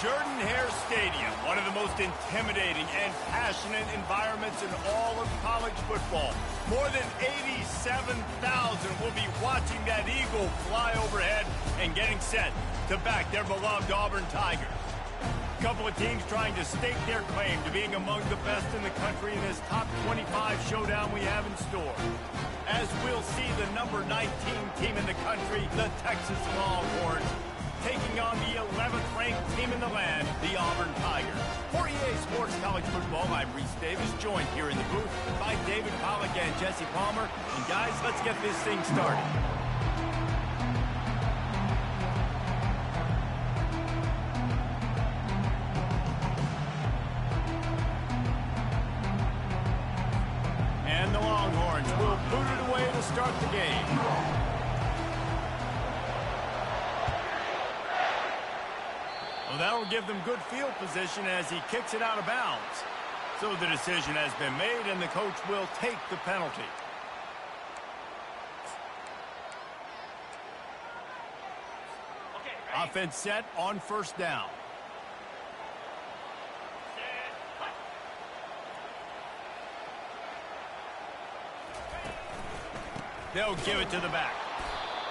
Jordan-Hare Stadium, one of the most intimidating and passionate environments in all of college football. More than 87,000 will be watching that eagle fly overhead and getting set to back their beloved Auburn Tigers. A couple of teams trying to stake their claim to being among the best in the country in this top 25 showdown we have in store. As we'll see the number 19 team in the country, the Texas Longhorns, taking on the 11th ranked team in the land, the Auburn Tigers. For EA Sports College Football, I'm Reese Davis, joined here in the booth by David Pollack and Jesse Palmer. And guys, let's get this thing started. And the Longhorns will boot it away to start the game. Well, that'll give them good field position as he kicks it out of bounds. So the decision has been made, and the coach will take the penalty. Offense set on first down. They'll give it to the back.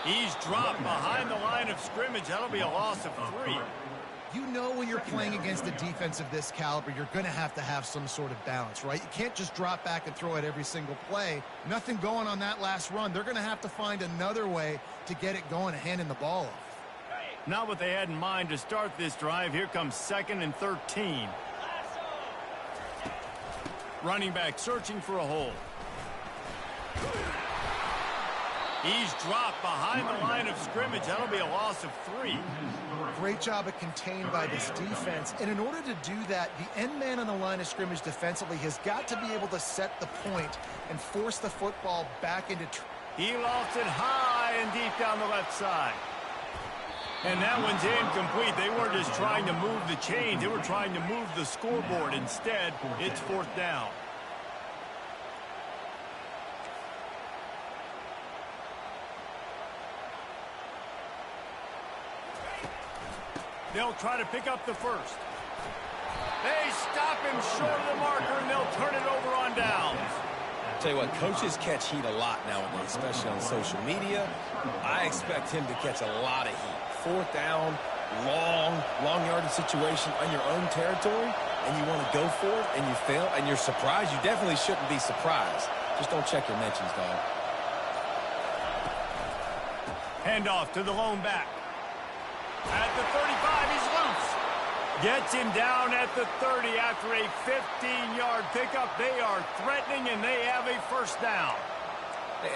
He's dropped behind the line of scrimmage. That'll be a loss of 3. You know when you're playing against a defense of this caliber, you're going to have some sort of balance, right? You can't just drop back and throw it every single play. Nothing going on that last run. They're going to have to find another way to get it going and handing the ball off. Not what they had in mind to start this drive. Here comes 2nd and 13. Running back searching for a hole. He's dropped behind the line of scrimmage. That'll be a loss of 3. Great job of contained by this defense. And in order to do that, the end man on the line of scrimmage defensively has got to be able to set the point and force the football back into... He lost it high and deep down the left side. And that one's incomplete. They weren't just trying to move the chains. They were trying to move the scoreboard. Instead, it's 4th down. They'll try to pick up the first. They stop him short of the marker, and they'll turn it over on downs. I'll tell you what, coaches catch heat a lot nowadays, especially on social media. I expect him to catch a lot of heat. 4th down, long yardage situation on your own territory, and you want to go for it, and you fail, and you're surprised. You definitely shouldn't be surprised. Just don't check your mentions, dog. Handoff to the lone back. At the 35, he's loose. Gets him down at the 30 after a 15-yard pickup. They are threatening, and they have a first down.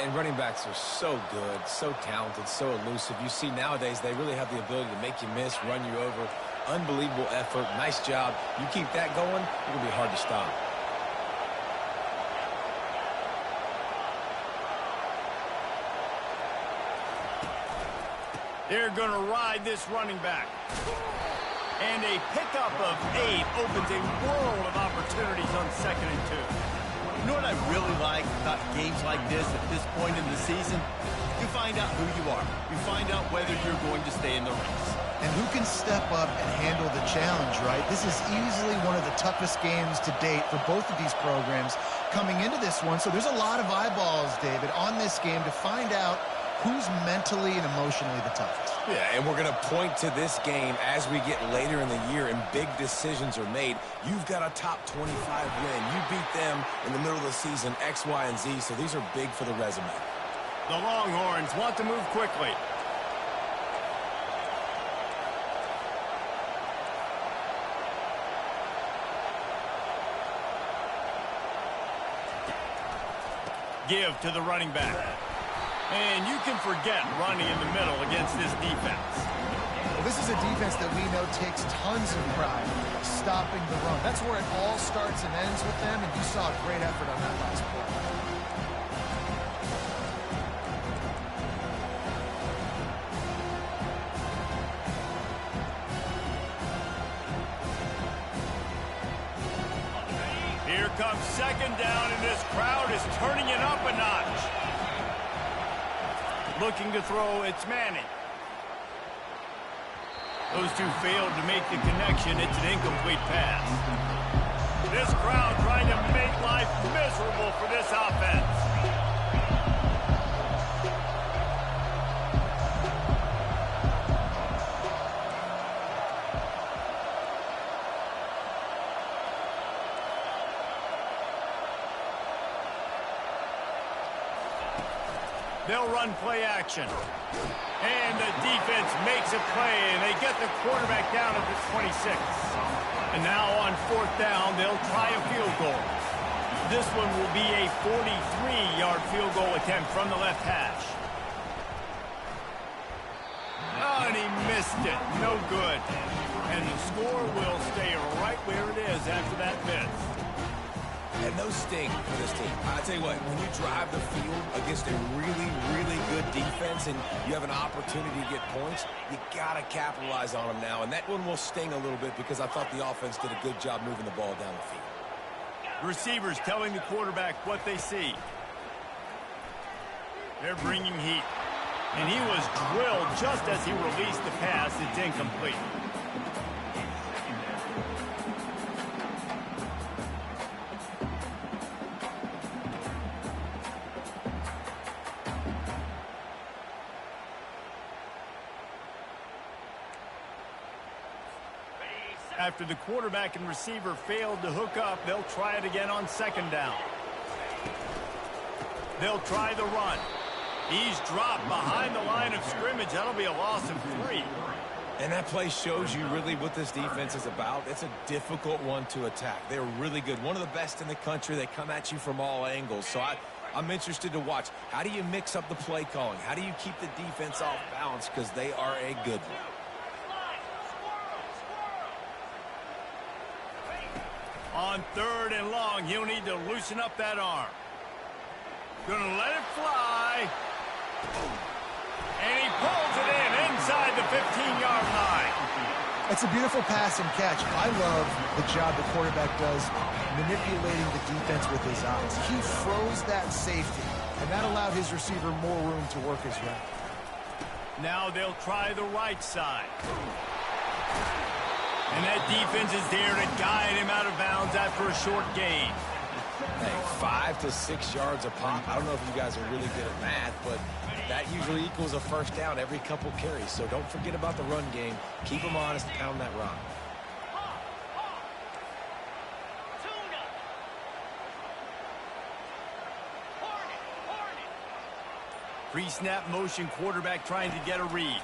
And running backs are so good, so talented, so elusive. You see nowadays they really have the ability to make you miss, run you over. Unbelievable effort. Nice job. You keep that going, it's going to be hard to stop. They're going to ride this running back. And a pickup of 8 opens a world of opportunities on 2nd and 2. You know what I really like about games like this at this point in the season? You find out who you are. You find out whether you're going to stay in the race. And who can step up and handle the challenge, right? This is easily one of the toughest games to date for both of these programs coming into this one. So there's a lot of eyeballs, David, on this game to find out who's mentally and emotionally the toughest. Yeah, and we're going to point to this game as we get later in the year and big decisions are made. You've got a top 25 win. You beat them in the middle of the season, X, Y, and Z, so these are big for the resume. The Longhorns want to move quickly. Give to the running back. And you can forget running in the middle against this defense. Well, this is a defense that we know takes tons of pride stopping the run. That's where it all starts and ends with them, and you saw a great effort on that last play. Here comes 2nd down, and this crowd is turning it up a notch. Looking to throw, it's Manning. Those two failed to make the connection. It's an incomplete pass. This crowd trying to make life miserable for this offense. They'll run play action. And the defense makes a play, and they get the quarterback down at the 26. And now on 4th down, they'll try a field goal. This one will be a 43-yard field goal attempt from the left hash. Oh, and he missed it. No good. And the score will stay right where it is after that miss. And those sting for this team. I tell you what, when you drive the field against a really, really good defense and you have an opportunity to get points, you got to capitalize on them now. And that one will sting a little bit because I thought the offense did a good job moving the ball down the field. Receivers telling the quarterback what they see. They're bringing heat. And he was drilled just as he released the pass. It's incomplete. After the quarterback and receiver failed to hook up, they'll try it again on 2nd down. They'll try the run. He's dropped behind the line of scrimmage. That'll be a loss of 3. And that play shows you really what this defense is about. It's a difficult one to attack. They're really good. One of the best in the country. They come at you from all angles. So I'm interested to watch. How do you mix up the play calling? How do you keep the defense off balance? Because they are a good one. On 3rd and long, he'll need to loosen up that arm. Gonna let it fly. And he pulls it in inside the 15-yard line. It's a beautiful pass and catch. I love the job the quarterback does manipulating the defense with his eyes. He froze that safety, and that allowed his receiver more room to work his route. Now they'll try the right side. And that defense is there to guide him out of bounds after a short gain. Hey, 5 to 6 yards a pop. I don't know if you guys are really good at math, but that usually equals a 1st down every couple carries. So don't forget about the run game. Keep them honest, pound that rock. Pre-snap motion quarterback trying to get a read.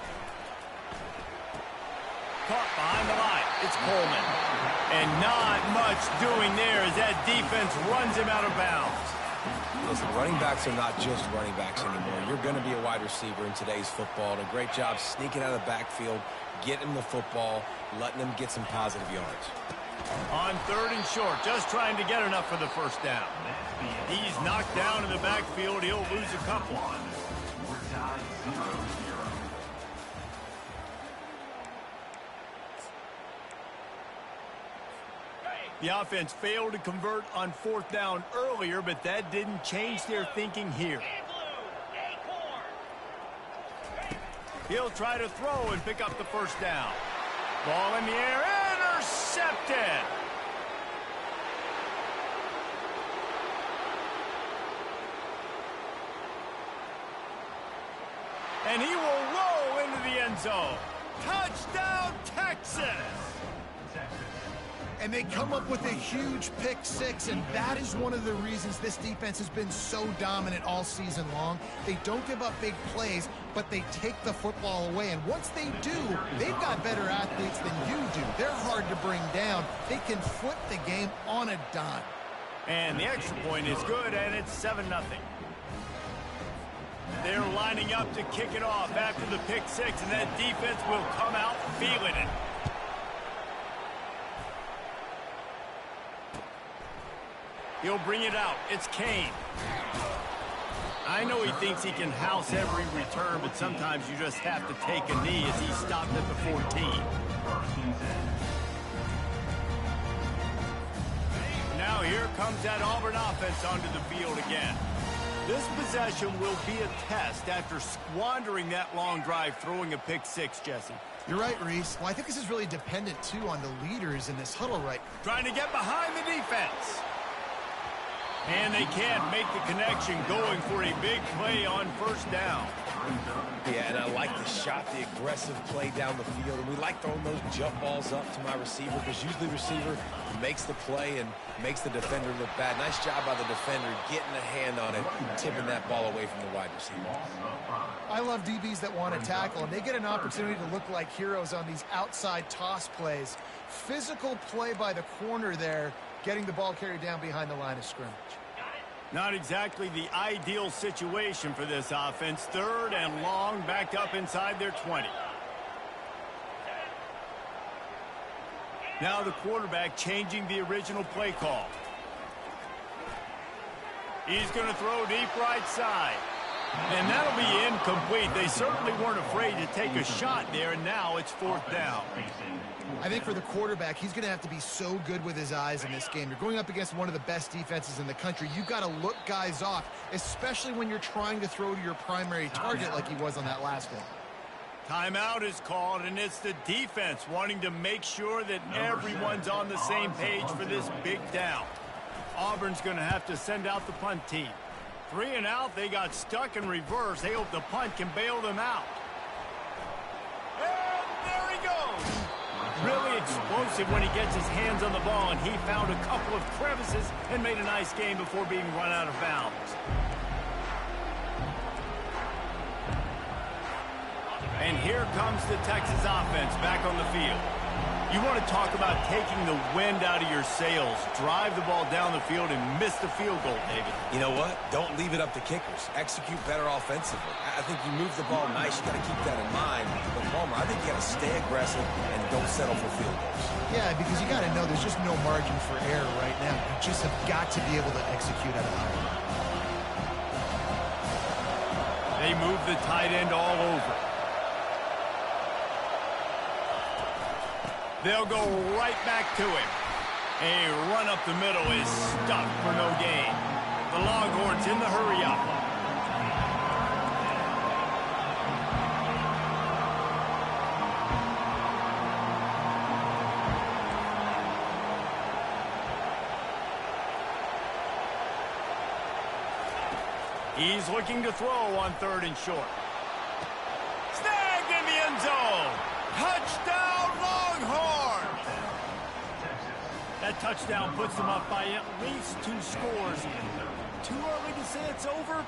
Caught behind the line. It's Coleman. And not much doing there as that defense runs him out of bounds. Listen, running backs are not just running backs anymore. You're going to be a wide receiver in today's football. And a great job sneaking out of the backfield, getting the football, letting them get some positive yards. On 3rd and short, just trying to get enough for the 1st down. He's knocked down in the backfield. He'll lose a couple. The offense failed to convert on 4th down earlier, but that didn't change their thinking here. He'll try to throw and pick up the 1st down. Ball in the air, intercepted. And he will roll into the end zone. Touchdown, Texas! And they come up with a huge pick 6, and that is one of the reasons this defense has been so dominant all season long. They don't give up big plays, but they take the football away. And once they do, they've got better athletes than you do. They're hard to bring down. They can flip the game on a dime. And the extra point is good, and it's 7-0. They're lining up to kick it off after the pick 6, and that defense will come out feeling it. He'll bring it out. It's Kane. I know he thinks he can house every return, but sometimes you just have to take a knee as he stopped at the 14. Now here comes that Auburn offense onto the field again. This possession will be a test after squandering that long drive, throwing a pick six, Jesse. You're right, Reese. Well, I think this is really dependent, too, on the leaders in this huddle right. Trying to get behind the defense. And they can't make the connection, going for a big play on first down. Yeah, and I like the shot, the aggressive play down the field. And we like throwing those jump balls up to my receiver because usually the receiver makes the play and makes the defender look bad. Nice job by the defender getting a hand on it, tipping that ball away from the wide receiver. I love DBs that want to tackle, and they get an opportunity to look like heroes on these outside toss plays. Physical play by the corner there, getting the ball carried down behind the line of scrimmage. Not exactly the ideal situation for this offense. Third and long, backed up inside their 20. Now the quarterback changing the original play call. He's going to throw deep right side. And that'll be incomplete. They certainly weren't afraid to take a shot there, and now it's fourth down. I think for the quarterback, he's going to have to be so good with his eyes in this game. You're going up against one of the best defenses in the country. You've got to look guys off, especially when you're trying to throw to your primary target like he was on that last one. Timeout is called, and it's the defense wanting to make sure that everyone's on the same page for this big down. Auburn's going to have to send out the punt team. 3 and out, they got stuck in reverse. They hope the punt can bail them out. And there he goes. Really explosive when he gets his hands on the ball, and he found a couple of crevices and made a nice game before being run out of bounds. And here comes the Texas offense back on the field. You want to talk about taking the wind out of your sails. Drive the ball down the field and miss the field goal, David. You know what? Don't leave it up to kickers. Execute better offensively. I think you move the ball nice. You got to keep that in mind. But, Palmer, I think you got to stay aggressive and don't settle for field goals. Yeah, because you got to know there's just no margin for error right now. You just have got to be able to execute at a high level. They move the tight end all over. They'll go right back to him. A run up the middle is stuck for no gain. The Longhorns in the hurry-up. He's looking to throw on 3rd and short. Snagged in the end zone. Touchdown, Longhorns! That touchdown puts them up by at least 2 scores. Too early to say it's over?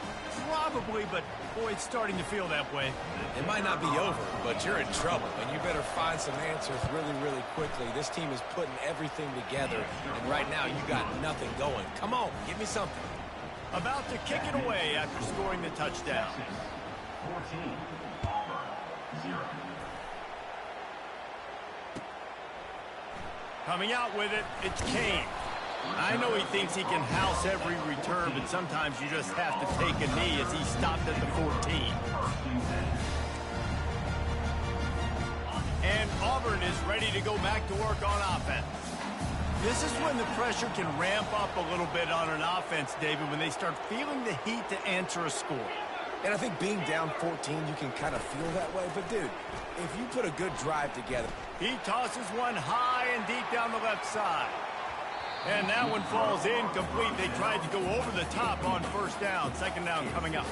Probably, but boy, it's starting to feel that way. It might not be over, but you're in trouble, and you better find some answers really, really quickly. This team is putting everything together, and right now you got nothing going. Come on, give me something. About to kick it away after scoring the touchdown. 14, Auburn, 0. Coming out with it, it's Kane. I know he thinks he can house every return, but sometimes you just have to take a knee as he stopped at the 14. And Auburn is ready to go back to work on offense. This is when the pressure can ramp up a little bit on an offense, David, when they start feeling the heat to answer a score. And I think being down 14, you can kind of feel that way. But, dude, if you put a good drive together. He tosses one high and deep down the left side. And that one falls incomplete. They tried to go over the top on first down. 2nd down coming up.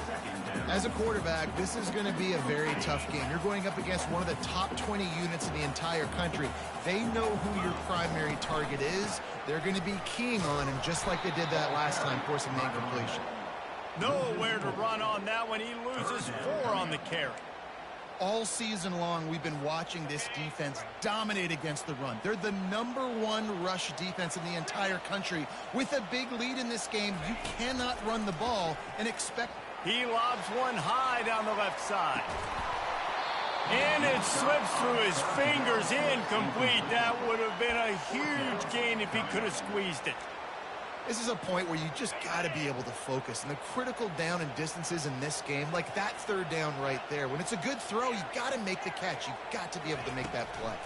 As a quarterback, this is going to be a very tough game. You're going up against one of the top 20 units in the entire country. They know who your primary target is. They're going to be keying on him just like they did that last time, forcing the incompletion. Nowhere to run on that one. He loses 4 on the carry. All season long, we've been watching this defense dominate against the run. They're the #1 rush defense in the entire country. With a big lead in this game, you cannot run the ball and expect... He lobs one high down the left side. And it slips through his fingers, incomplete. That would have been a huge gain if he could have squeezed it. This is a point where you just got to be able to focus. And the critical down and distances in this game, like that 3rd down right there, when it's a good throw, you got to make the catch. You've got to be able to make that play.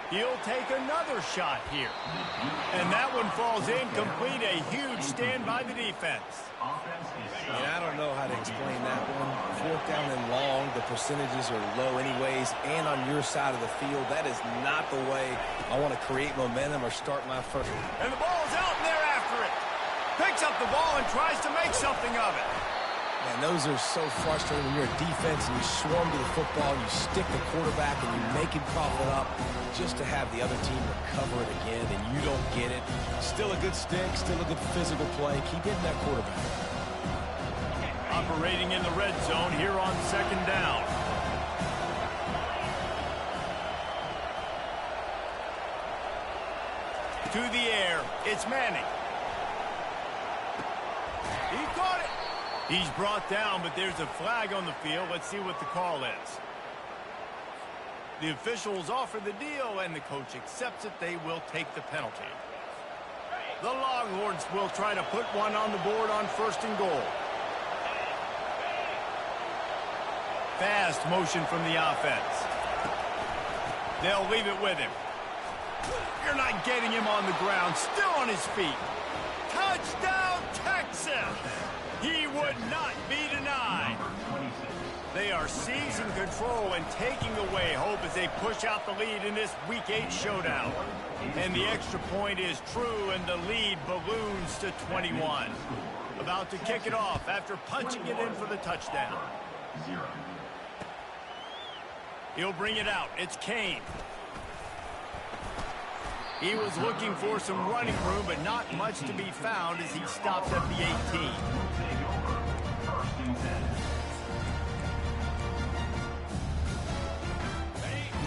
He'll take another shot here. And that one falls incomplete. A huge stand by the defense. And I don't know how to explain that one. 4th down and long, the percentages are low anyways, and on your side of the field, that is not the way I want to create momentum or start my first. And the ball's out, and they're after it. Picks up the ball and tries to make something of it. Man, those are so frustrating when you're a defense and you swarm to the football, and you stick the quarterback, and you make him cough it up just to have the other team recover it again, and you don't get it. Still a good stick, still a good physical play. Keep hitting that quarterback. Operating in the red zone here on 2nd down. To the air, it's Manning. He caught it. He's brought down, but there's a flag on the field. Let's see what the call is. The officials offer the deal, and the coach accepts it. They will take the penalty. The Longhorns will try to put one on the board on 1st and goal. Fast motion from the offense. They'll leave it with him. You're not getting him on the ground. Still on his feet. Touchdown, Texas! He would not be denied. They are seizing control and taking away hope as they push out the lead in this Week 8 showdown. And the extra point is true, and the lead balloons to 21. About to kick it off after punching it in for the touchdown. He'll bring it out. It's Kane. He was looking for some running room, but not much to be found as he stops at the 18.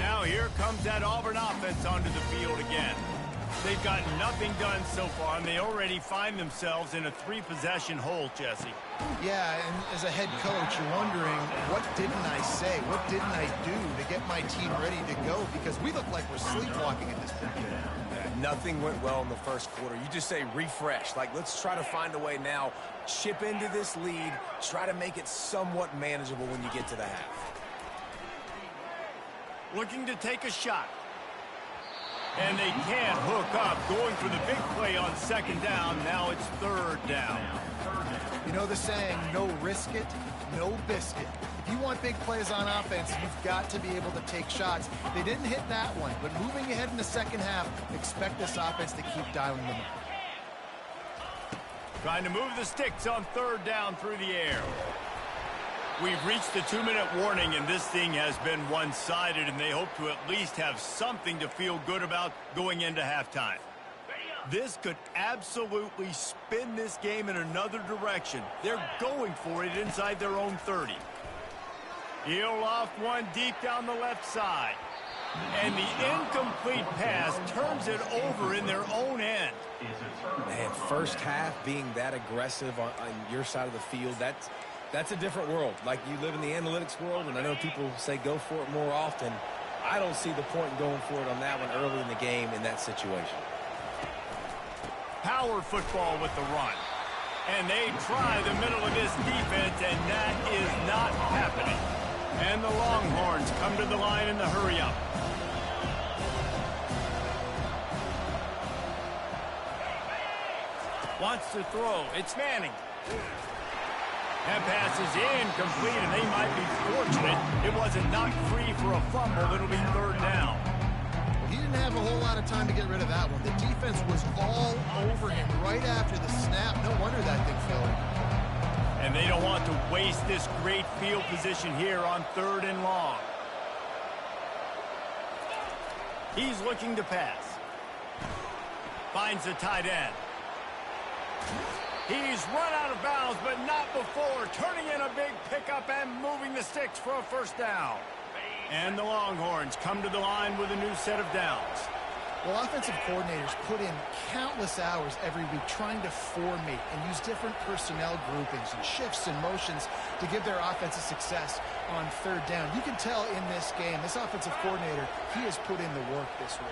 Now here comes that Auburn offense onto the field again. They've got nothing done so far, and they already find themselves in a 3-possession hole, Jesse. Yeah, and as a head coach, you're wondering, what didn't I say? What didn't I do to get my team ready to go? Because we look like we're sleepwalking at this point. Nothing went well in the first quarter. You just say refresh. Like, let's try to find a way now. Chip into this lead. Try to make it somewhat manageable when you get to the half. Looking to take a shot. And they can't hook up. Going for the big play on 2nd down. Now it's 3rd down. You know the saying, no risk it, no biscuit. If you want big plays on offense, you've got to be able to take shots. They didn't hit that one, but moving ahead in the second half, expect this offense to keep dialing them up. Trying to move the sticks on 3rd down through the air. We've reached the 2-minute warning, and this thing has been one-sided, and they hope to at least have something to feel good about going into halftime. This could absolutely spin this game in another direction. They're going for it inside their own 30. He'll loft one deep down the left side. And the incomplete pass turns it over in their own end. Man, first half being that aggressive on your side of the field, that's a different world. Like, you live in the analytics world, and I know people say go for it more often. I don't see the point in going for it on that one early in the game in that situation. Power football with the run. And they try the middle of this defense, and that is not happening. And the Longhorns come to the line in the hurry-up. Wants to throw. It's Manning. That pass is incomplete, and they might be fortunate it wasn't knocked free for a fumble. It'll be 3rd down. He didn't have a whole lot of time to get rid of that one. The defense was all over him right after the snap. No wonder that thing fell. And they don't want to waste this great field position here on 3rd and long. He's looking to pass. Finds the tight end. He's run out of bounds, but not before. Turning in a big pickup and moving the sticks for a 1st down. And the Longhorns come to the line with a new set of downs. Well, offensive coordinators put in countless hours every week trying to formate and use different personnel groupings and shifts and motions to give their offensive success on 3rd down. You can tell in this game, this offensive coordinator, he has put in the work this week.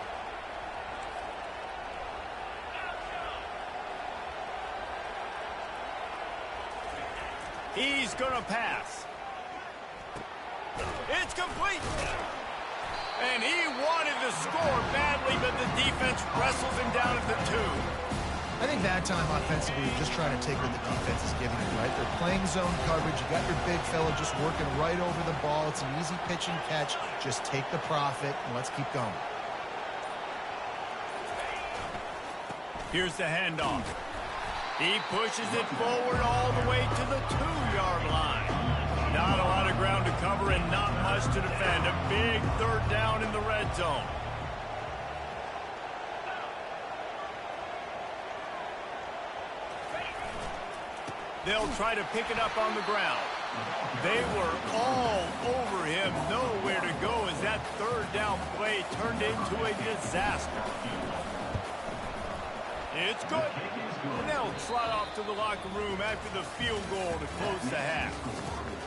He's going to pass. It's complete. And he wanted to score badly, but the defense wrestles him down at the 2. I think that time offensively, you're just trying to take what the defense is giving you, right? They're playing zone coverage. You got your big fella just working right over the ball. It's an easy pitch and catch. Just take the profit, and let's keep going. Here's the handoff. He pushes it forward all the way to the 2-yard line. Not a lot of ground to cover and not much to defend. A big third down in the red zone. They'll try to pick it up on the ground. They were all over him. Nowhere to go as that third down play turned into a disaster. It's good. And they'll trot off to the locker room after the field goal to close the half.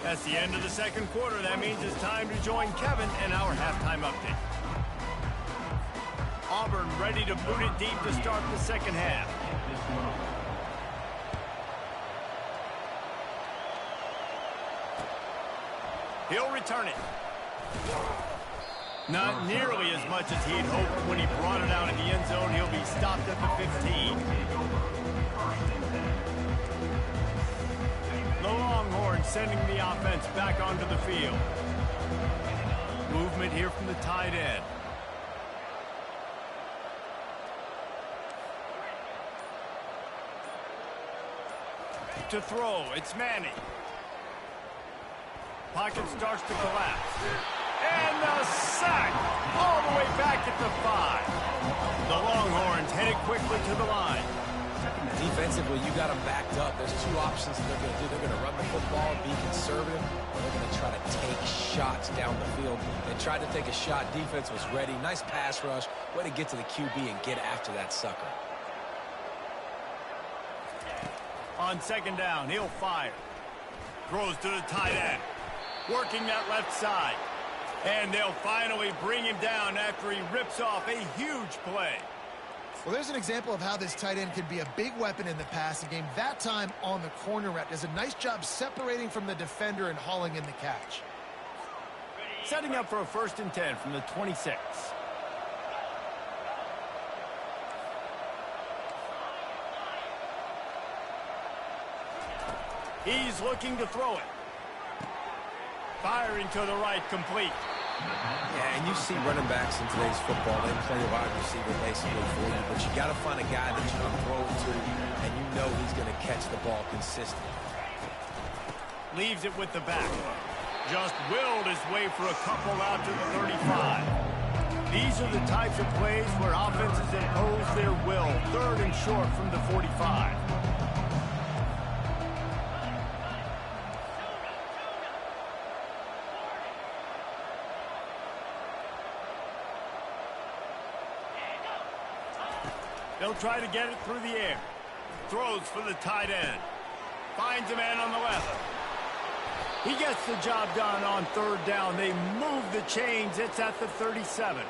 That's the end of the second quarter. That means it's time to join Kevin in our halftime update. Auburn ready to boot it deep to start the second half. He'll return it. Not nearly as much as he'd hoped when he brought it out in the end zone. He'll be stopped at the 15. The Longhorns sending the offense back onto the field. Movement here from the tight end. To throw, it's Manning. Pocket starts to collapse. And the sack all the way back at the 5. The Longhorns headed quickly to the line. Defensively, you got them backed up. There's two options that they're going to do. They're going to run the football, be conservative, or they're going to try to take shots down the field. They tried to take a shot. Defense was ready. Nice pass rush. Way to get to the QB and get after that sucker. On second down, he'll fire. Throws to the tight end. Working that left side. And they'll finally bring him down after he rips off a huge play. Well, there's an example of how this tight end could be a big weapon in the passing game. That time on the corner route. Does a nice job separating from the defender and hauling in the catch. Setting up for a 1st and 10 from the 26. He's looking to throw it. Firing to the right, complete. Yeah, and you see running backs in today's football, they play a wide receiver basically for you, but you got to find a guy that you can throw it to, and you know he's going to catch the ball consistently. Leaves it with the back. Just willed his way for a couple out to the 35. These are the types of plays where offenses impose their will. 3rd and short from the 45. They'll try to get it through the air. Throws for the tight end. Finds a man on the left. He gets the job done on 3rd down. They move the chains. It's at the 37.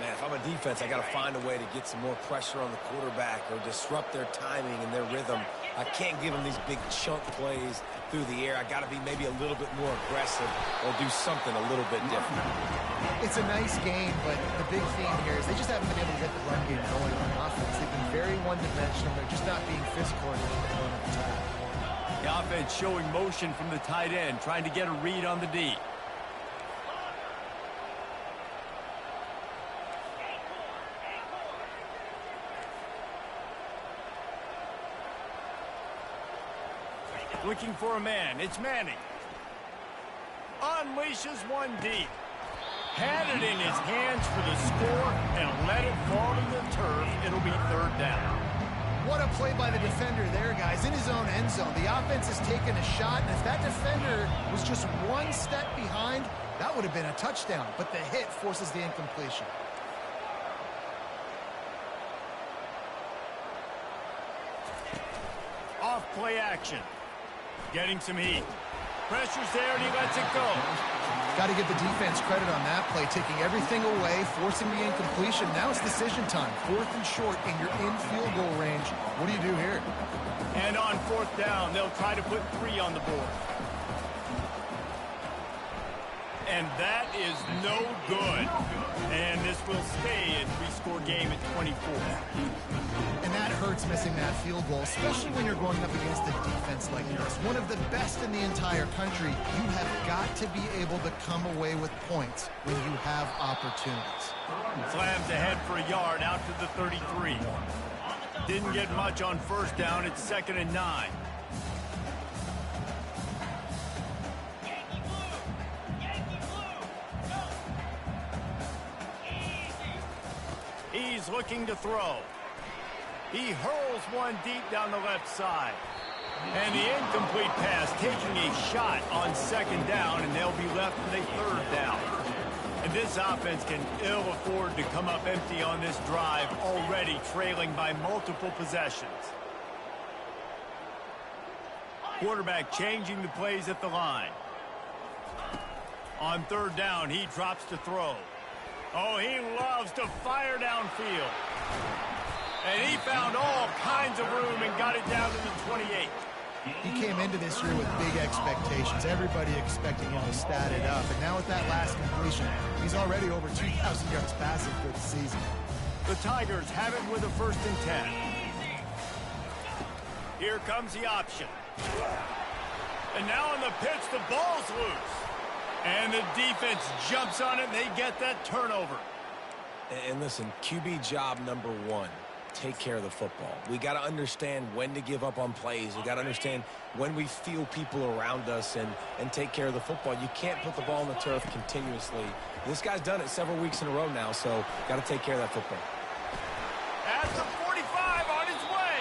Man, if I'm a defense, I got to find a way to get some more pressure on the quarterback or disrupt their timing and their rhythm. I can't give them these big chunk plays through the air. I got to be maybe a little bit more aggressive or do something a little bit different. It's a nice game, but the big theme here is they just haven't been able to get the run game going on offense. They've been very one-dimensional. They're just not being physical enough to run at the time. The offense showing motion from the tight end, trying to get a read on the D. Looking for a man. It's Manning. Unleashes one deep. Had it in his hands for the score and let it fall to the turf. It'll be 3rd down. What a play by the defender there, guys. In his own end zone. The offense has taken a shot, and if that defender was just one step behind, that would have been a touchdown. But the hit forces the incompletion. Off play action. Getting some heat. Pressure's there, and he lets it go. Got to give the defense credit on that play, taking everything away, forcing the incompletion. Now it's decision time. 4th and short, and you're in field goal range. What do you do here? And on 4th down, they'll try to put 3 on the board. And that is no good. And this will stay a three-score game at 24. And that hurts, missing that field goal, especially when you're going up against a defense like this. One of the best in the entire country. You have got to be able to come away with points when you have opportunities. Slams ahead for a yard out to the 33. Didn't get much on first down. It's 2nd and 9. He's looking to throw. He hurls one deep down the left side. And the incomplete pass taking a shot on 2nd down, and they'll be left with a 3rd down. And this offense can ill afford to come up empty on this drive, already trailing by multiple possessions. Quarterback changing the plays at the line. On 3rd down, he drops to throw. Oh, he loves to fire downfield. And he found all kinds of room and got it down to the 28. He came into this year with big expectations. Everybody expecting him to stat it up. And now with that last completion, he's already over 2,000 yards passing for the season. The Tigers have it with a 1st and 10. Here comes the option. And now on the pitch, the ball's loose. And the defense jumps on it, and they get that turnover. And listen, QB job number 1. Take care of the football. We got to understand when to give up on plays. We got to understand when we feel people around us and take care of the football. You can't put the ball on the turf continuously. This guy's done it several weeks in a row now, so got to take care of that football. At the 45 on his way.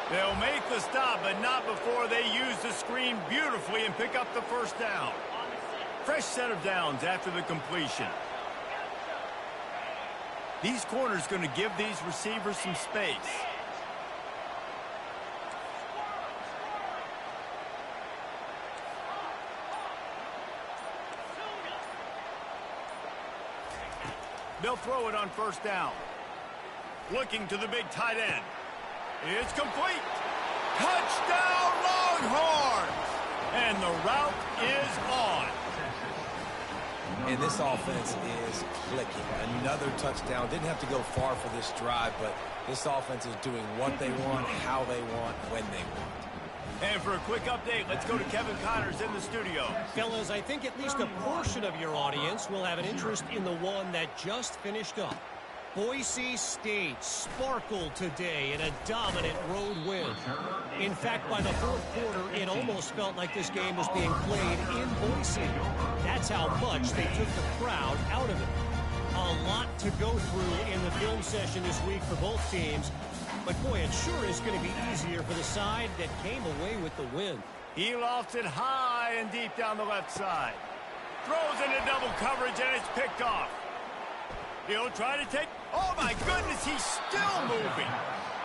They'll make the stop, but not before they use the screen beautifully and pick up the 1st down. Fresh set of downs after the completion. These corners going to give these receivers some space. They'll throw it on 1st down. Looking to the big tight end. It's complete. Touchdown, Longhorns! And the route is on. And this offense is clicking. Another touchdown. Didn't have to go far for this drive, but this offense is doing what they want, how they want, when they want. And for a quick update, let's go to Kevin Connors in the studio. Fellas, I think at least a portion of your audience will have an interest in the one that just finished up. Boise State sparkled today in a dominant road win. In fact, by the 4th quarter, it almost felt like this game was being played in Boise. That's how much they took the crowd out of it. A lot to go through in the film session this week for both teams. But boy, it sure is going to be easier for the side that came away with the win. He lofts it high and deep down the left side. Throws into double coverage, and it's picked off. He'll try to take... Oh, my goodness, he's still moving.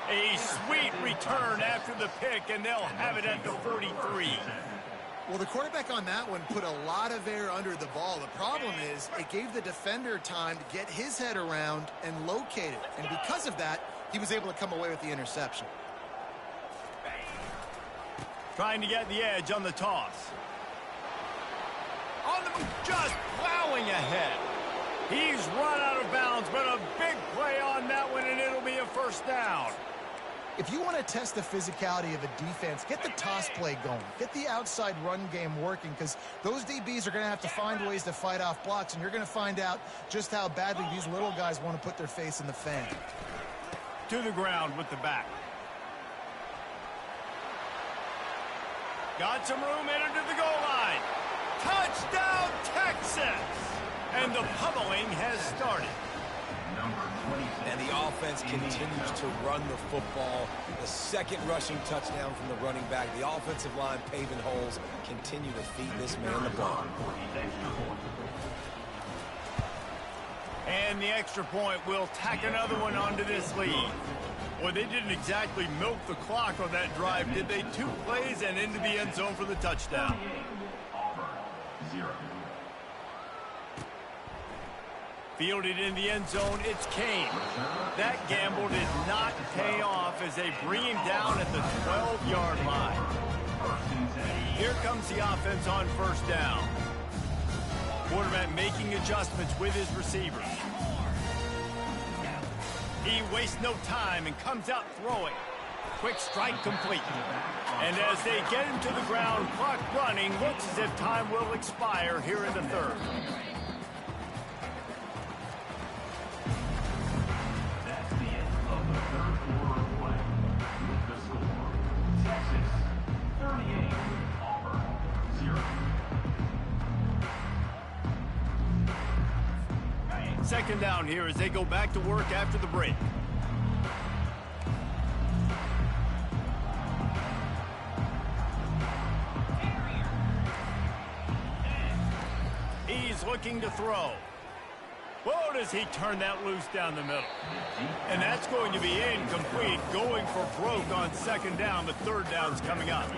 A sweet return after the pick, and they'll have it at the 43. Well, the quarterback on that one put a lot of air under the ball. The problem is it gave the defender time to get his head around and locate it. And because of that, he was able to come away with the interception. Trying to get the edge on the toss. On the move, just plowing ahead. He's run out of bounds, but a big play on that one, and it'll be a 1st down. If you want to test the physicality of a defense, get the toss play going. Get the outside run game working, because those DBs are going to have to find ways to fight off blocks, and you're going to find out just how badly these little guys want to put their face in the fan. To the ground with the back. Got some room, entered to the goal line. Touchdown, Texas! And the pummeling has started. And the offense continues to run the football. The 2nd rushing touchdown from the running back. The offensive line paving holes. Continue to feed this man the ball. And the extra point will tack another one onto this lead. Well, they didn't exactly milk the clock on that drive, did they? 2 plays and into the end zone for the touchdown. Auburn, 0. Fielded in the end zone, it's Kane. That gamble did not pay off as they bring him down at the 12-yard line. Here comes the offense on 1st down. quarterback making adjustments with his receivers. He wastes no time and comes out throwing. Quick strike complete. And as they get him to the ground, clock running, looks as if time will expire here in the third. That's the end of the third quarter of play. With the score, Texas 38, Auburn 0. Second down here as they go back to work after the break. He's looking to throw. Whoa, does he turn that loose down the middle. And that's going to be incomplete, going for broke on second down, but third down's coming up.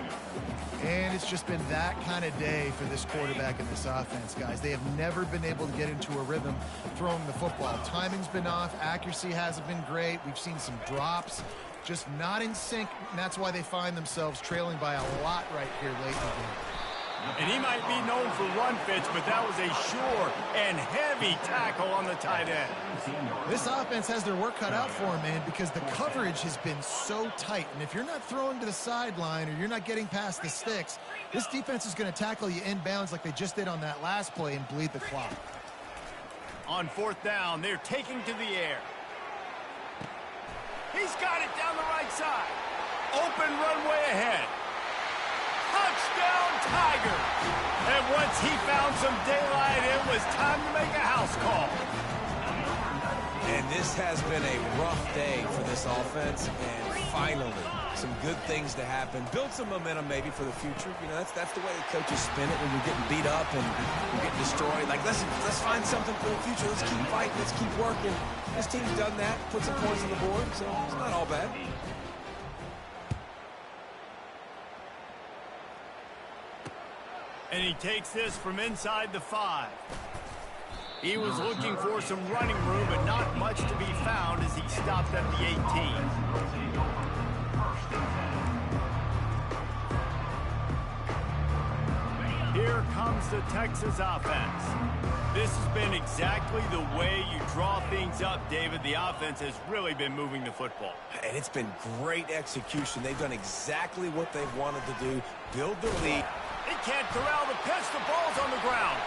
And it's just been that kind of day for this quarterback and this offense, guys. They have never been able to get into a rhythm throwing the football. Timing's been off. Accuracy hasn't been great. We've seen some drops, just not in sync, and that's why they find themselves trailing by a lot right here late in the game. And he might be known for run fits, but that was a sure and heavy tackle on the tight end. This offense has their work cut out for them, man, because the coverage has been so tight. And if you're not throwing to the sideline or you're not getting past the sticks, this defense is going to tackle you inbounds like they just did on that last play and bleed the clock. On fourth down, they're taking to the air. He's got it down the right side. Open runway ahead. Touchdown, Tigers! And once he found some daylight, it was time to make a house call. And this has been a rough day for this offense, and finally, some good things to happen. Build some momentum maybe for the future. You know, that's the way the coaches spin it when you're getting beat up and you're getting destroyed. Like, let's find something for the future. Let's keep fighting. Let's keep working. This team's done that, put some points on the board, so it's not all bad. And he takes this from inside the 5. He was looking for some running room, but not much to be found as he stopped at the 18. Here comes the Texas offense. This has been exactly the way you draw things up, David. The offense has really been moving the football. And it's been great execution. They've done exactly what they wanted to do, build the lead. He can't corral the pitch. The ball's on the ground.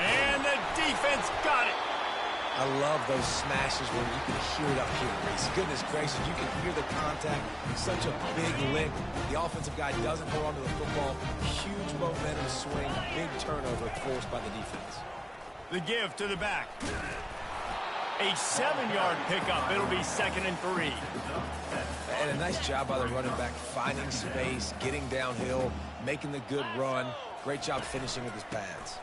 And the defense got it. I love those smashes when you can hear it up here, Reese. Goodness gracious, you can hear the contact. Such a big lick. The offensive guy doesn't hold on to the football. Huge momentum swing. Big turnover forced by the defense. The give to the back. A 7-yard pickup. It'll be 2nd and 3. And a nice job by the running back, finding space, getting downhill, making the good run. Great job finishing with his pads.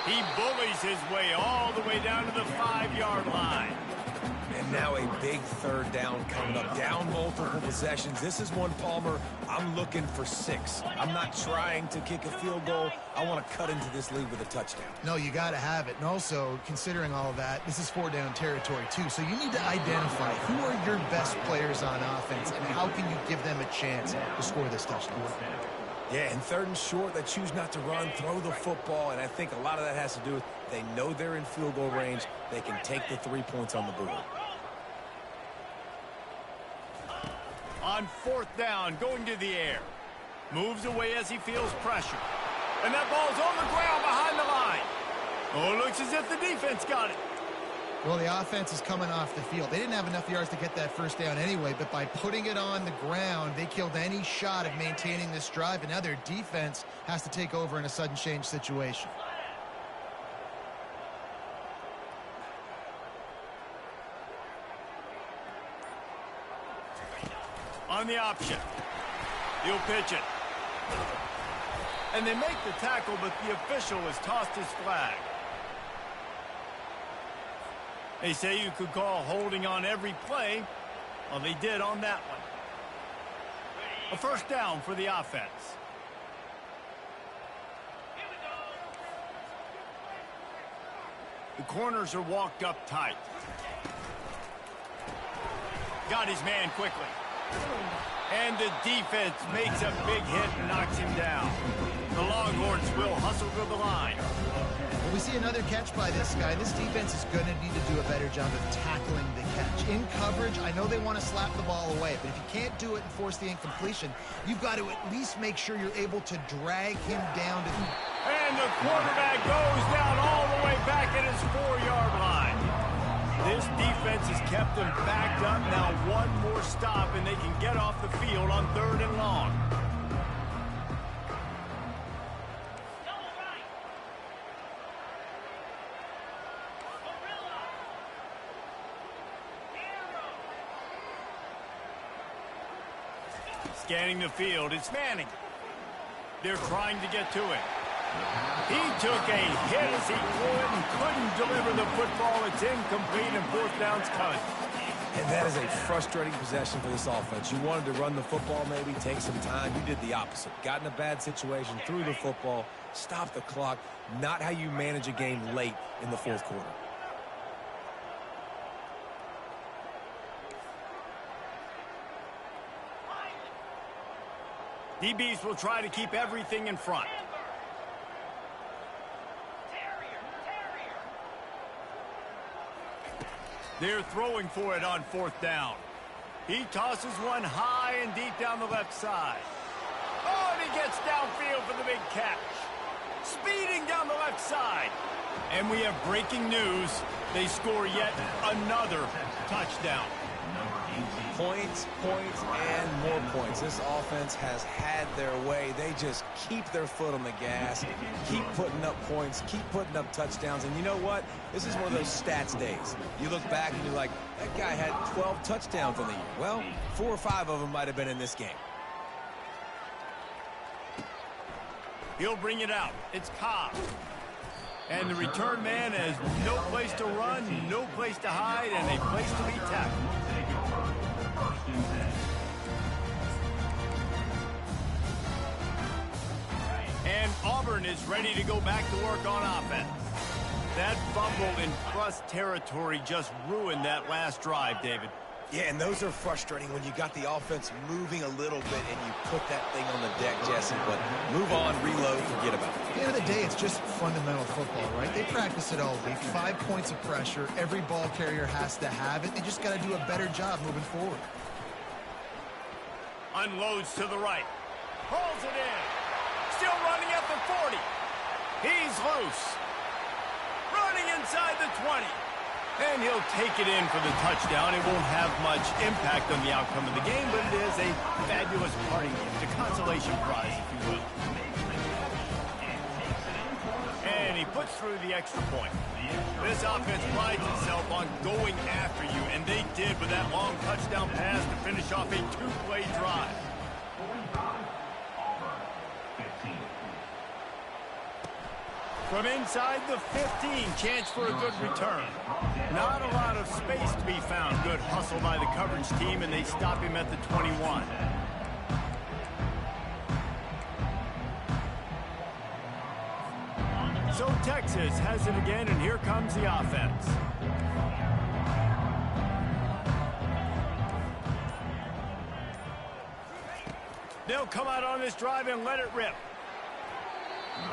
He bullies his way all the way down to the 5-yard line. And now a big third down coming up. Down multiple possessions. This is one, Palmer, I'm looking for 6. I'm not trying to kick a field goal. I want to cut into this lead with a touchdown. No, you got to have it. And also, considering all of that, this is 4-down territory, too. So you need to identify who are your best players on offense and how can you give them a chance to score this touchdown. Yeah, and 3rd and short, they choose not to run, throw the football, and I think a lot of that has to do with they know they're in field goal range. They can take the 3 points on the board. On 4th down, going to the air. Moves away as he feels pressure. And that ball's on the ground behind the line. Oh, it looks as if the defense got it. Well, the offense is coming off the field. They didn't have enough yards to get that first down anyway, but by putting it on the ground, they killed any shot of maintaining this drive, and now their defense has to take over in a sudden change situation. On the option. He'll pitch it. And they make the tackle, but the official has tossed his flag. They say you could call holding on every play. Well, they did on that one. A 1st down for the offense. The corners are walked up tight. Got his man quickly. And the defense makes a big hit and knocks him down. The Longhorns will hustle to the line. see another catch by this guy. This defense is going to need to do a better job of tackling the catch. In coverage, I know they want to slap the ball away, but if you can't do it and force the incompletion, you've got to at least make sure you're able to drag him down to the... And the quarterback goes down all the way back at his 4-yard line. This defense has kept them backed up. Now one more stop, and they can get off the field on 3rd and long. Scanning the field, it's Manning. They're trying to get to it. He took a hit as he threw it and couldn't deliver the football. It's incomplete and 4th down's coming. And that is a frustrating possession for this offense. You wanted to run the football, maybe take some time. You did the opposite. Got in a bad situation, threw the football, stopped the clock. Not how you manage a game late in the 4th quarter. DBs will try to keep everything in front. They're throwing for it on 4th down. He tosses one high and deep down the left side. Oh, and he gets downfield for the big catch. Speeding down the left side. And we have breaking news. They score yet another touchdown. Points, points, and more points. This offense has had their way. They just keep their foot on the gas, keep putting up points, keep putting up touchdowns. And you know what? This is one of those stats days. You look back and you're like, that guy had 12 touchdowns on the year. Well, 4 or 5 of them might have been in this game. He'll bring it out. It's Cobb. And the return man has no place to run, no place to hide, and a place to be tackled. And Auburn is ready to go back to work on offense. That fumble in plus territory just ruined that last drive, David. Yeah, and those are frustrating when you got the offense moving a little bit and you put that thing on the deck, Jesse. But move on, reload, forget about it. At the end of the day, it's just fundamental football, right? They practice it all week. 5 points of pressure. Every ball carrier has to have it. They just got to do a better job moving forward. Unloads to the right. Pulls it in. Still running at the 40. He's loose. Running inside the 20. And he'll take it in for the touchdown. It won't have much impact on the outcome of the game, but it is a fabulous parting gift, a consolation prize, if you will. And he puts through the extra point. This offense prides itself on going after you, and they did with that long touchdown pass to finish off a 2-play drive. From inside the 15, chance for a good return. Not a lot of space to be found. Good hustle by the coverage team, and they stop him at the 21. So Texas has it again, and here comes the offense. They'll come out on this drive and let it rip.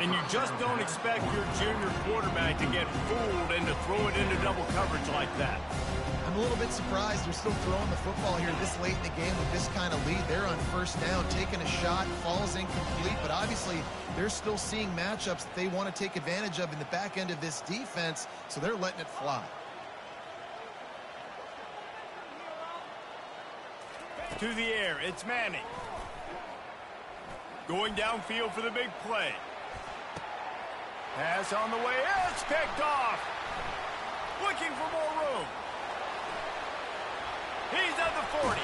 And you just don't expect your junior quarterback to get fooled and to throw it into double coverage like that. I'm a little bit surprised they're still throwing the football here this late in the game with this kind of lead. They're on 1st down, taking a shot, falls incomplete, but obviously they're still seeing matchups that they want to take advantage of in the back end of this defense, so they're letting it fly. To the air, it's Manning. Going downfield for the big play. Pass on the way, it's picked off. Looking for more room. He's at the 40.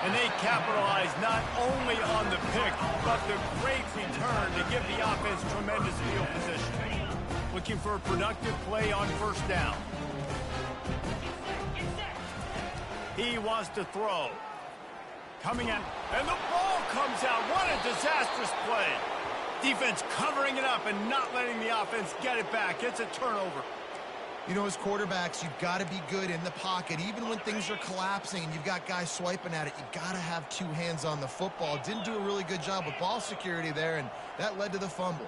And they capitalize not only on the pick, but the great return to give the offense tremendous field position. Looking for a productive play on 1st down. He wants to throw. Coming out, and the ball comes out. What a disastrous play. Defense covering it up and not letting the offense get it back. It's a turnover. You know, as quarterbacks, you've got to be good in the pocket. Even when things are collapsing and you've got guys swiping at it, you've got to have 2 hands on the football. Didn't do a really good job with ball security there, and that led to the fumble.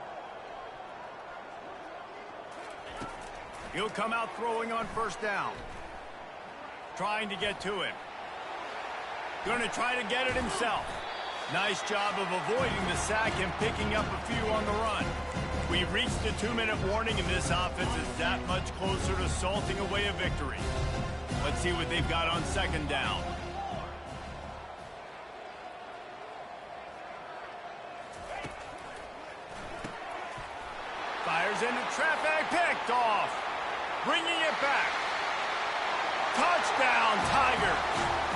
He'll come out throwing on first down. Trying to get to him. Going to try to get it himself. Nice job of avoiding the sack and picking up a few on the run. We've reached the 2-minute warning, and this offense is that much closer to salting away a victory. Let's see what they've got on second down. Fires into traffic, picked off. Bringing it back. Touchdown, Tigers.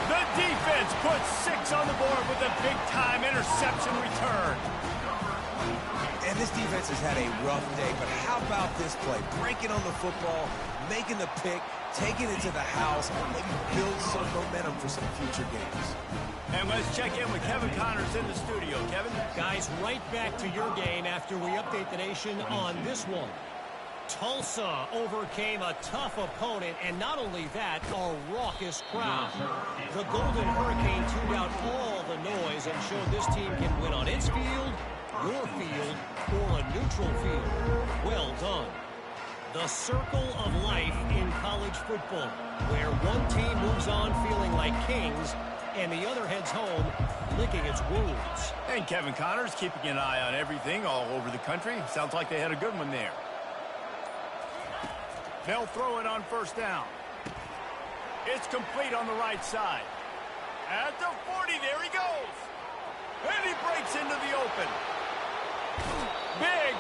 The defense puts 6 on the board with a big-time interception return. And this defense has had a rough day, but how about this play? Breaking on the football, making the pick, taking it to the house, maybe build some momentum for some future games. And let's check in with Kevin Connors in the studio. Kevin? Guys, right back to your game after we update the nation on this one. Tulsa overcame a tough opponent, and not only that, a raucous crowd. The Golden Hurricane tuned out all the noise and showed this team can win on its field, your field, or a neutral field. Well done. The circle of life in college football, where one team moves on feeling like kings, and the other heads home licking its wounds. And Kevin Connors keeping an eye on everything all over the country. Sounds like they had a good one there. They'll throw it on first down. It's complete on the right side. At the 40, there he goes. And he breaks into the open.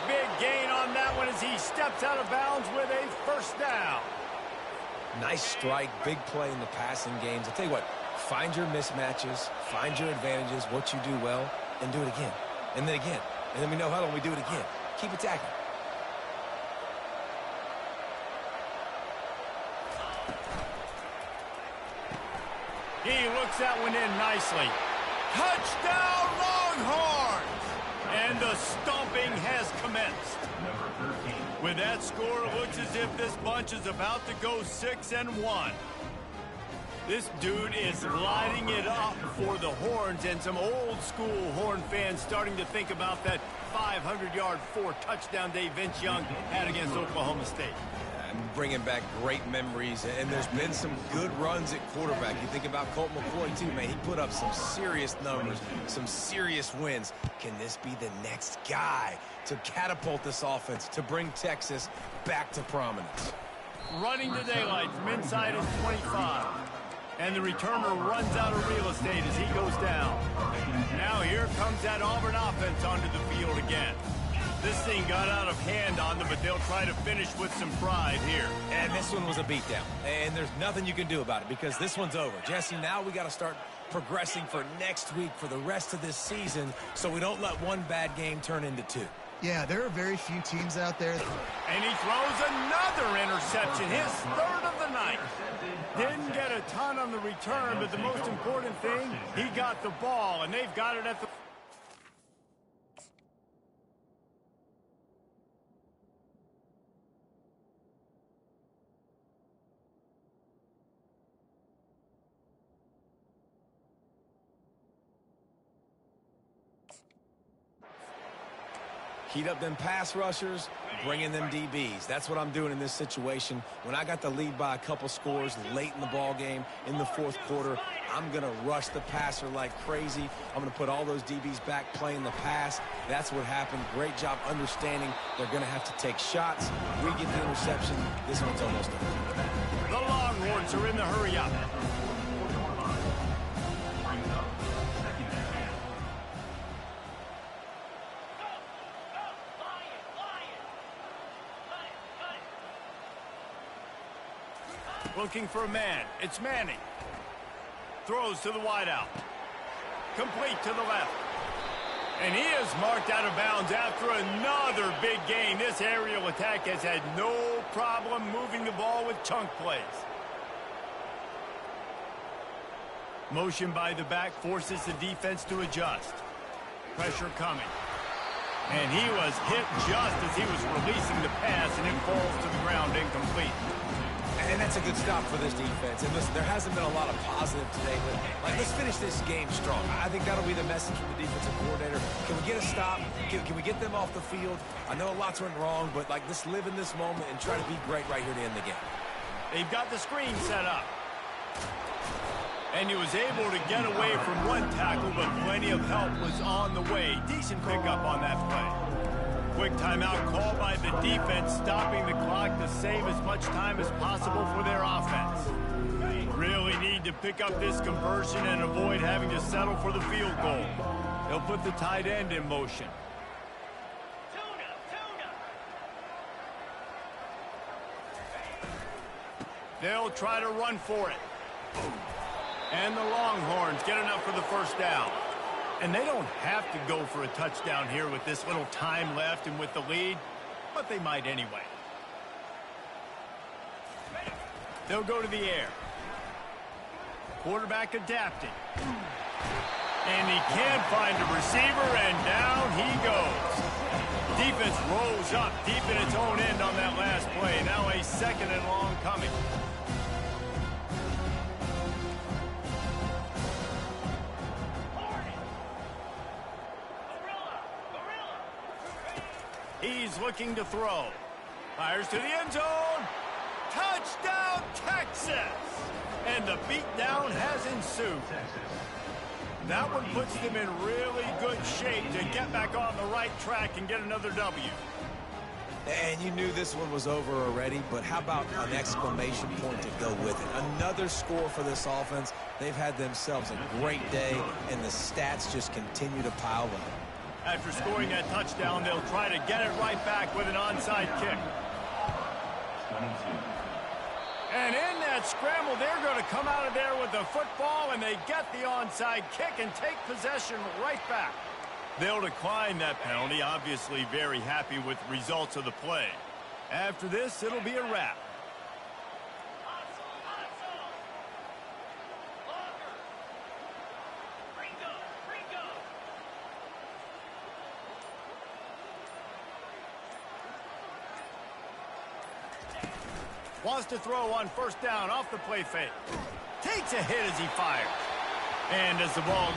Big gain on that one as he steps out of bounds with a first down. Nice strike, big play in the passing games. I'll tell you what, find your mismatches, find your advantages, what you do well, and do it again. And then again. And then we know how long we do it again. Keep attacking. He looks that one in nicely. Touchdown, Longhorns! And the stomping has commenced. With that score, it looks as if this bunch is about to go 6-1. This dude is lighting it up for the Horns, and some old-school Horn fans starting to think about that 500-yard, 4-touchdown day Vince Young had against Oklahoma State. I'm bringing back great memories, and there's been some good runs at quarterback. You think about Colt McCoy, too, man. He put up some serious numbers, some serious wins. Can this be the next guy to catapult this offense, to bring Texas back to prominence? Running the daylight from inside his 25. And the returner runs out of real estate as he goes down. Now here comes that Auburn offense onto the field again. This thing got out of hand on them, but they'll try to finish with some pride here. And this one was a beatdown. And there's nothing you can do about it because this one's over. Jesse, now we got to start progressing for next week, for the rest of this season, so we don't let one bad game turn into 2. Yeah, there are very few teams out there. And he throws another interception, his 3rd of the night. Didn't get a ton on the return, but the most important thing, he got the ball, and they've got it at the... Heat up them pass rushers, bring in them DBs. That's what I'm doing in this situation. When I got the lead by a couple scores late in the ball game, in the 4th quarter, I'm going to rush the passer like crazy. I'm going to put all those DBs back playing the pass. That's what happened. Great job understanding they're going to have to take shots. We get the interception. This one's almost over. The Longhorns are in the hurry-up. Looking for a man. It's Manning. Throws to the wideout. Complete to the left. And he is marked out of bounds after another big gain. This aerial attack has had no problem moving the ball with chunk plays. Motion by the back forces the defense to adjust. Pressure coming. And he was hit just as he was releasing the pass, and it falls to the ground incomplete. And that's a good stop for this defense. And listen, there hasn't been a lot of positive today, but let's finish this game strong. I think that'll be the message from the defensive coordinator. Can we get a stop? Can we get them off the field? I know lots went wrong, but let's live in this moment and try to be great right here to end the game. They've got the screen set up. And he was able to get away from one tackle, but plenty of help was on the way. Decent pickup on that play. Quick timeout called by the defense, stopping the clock to save as much time as possible for their offense. Really need to pick up this conversion and avoid having to settle for the field goal. They'll put the tight end in motion. They'll try to run for it. And the Longhorns get enough for the first down. And they don't have to go for a touchdown here with this little time left and with the lead, but they might anyway. They'll go to the air. Quarterback adapting. And he can't find a receiver, and down he goes. Defense rolls up deep in its own end on that last play. Now a second and long coming. He's looking to throw. Fires to the end zone. Touchdown, Texas! And the beatdown has ensued. That one puts them in really good shape to get back on the right track and get another W. And you knew this one was over already, but how about an exclamation point to go with it? Another score for this offense. They've had themselves a great day, and the stats just continue to pile up. After scoring that touchdown, they'll try to get it right back with an onside kick. And in that scramble, they're going to come out of there with the football, and they get the onside kick and take possession right back. They'll decline that penalty, obviously very happy with the results of the play. After this, it'll be a wrap. Wants to throw on first down off the play fake. Takes a hit as he fires. And as the ball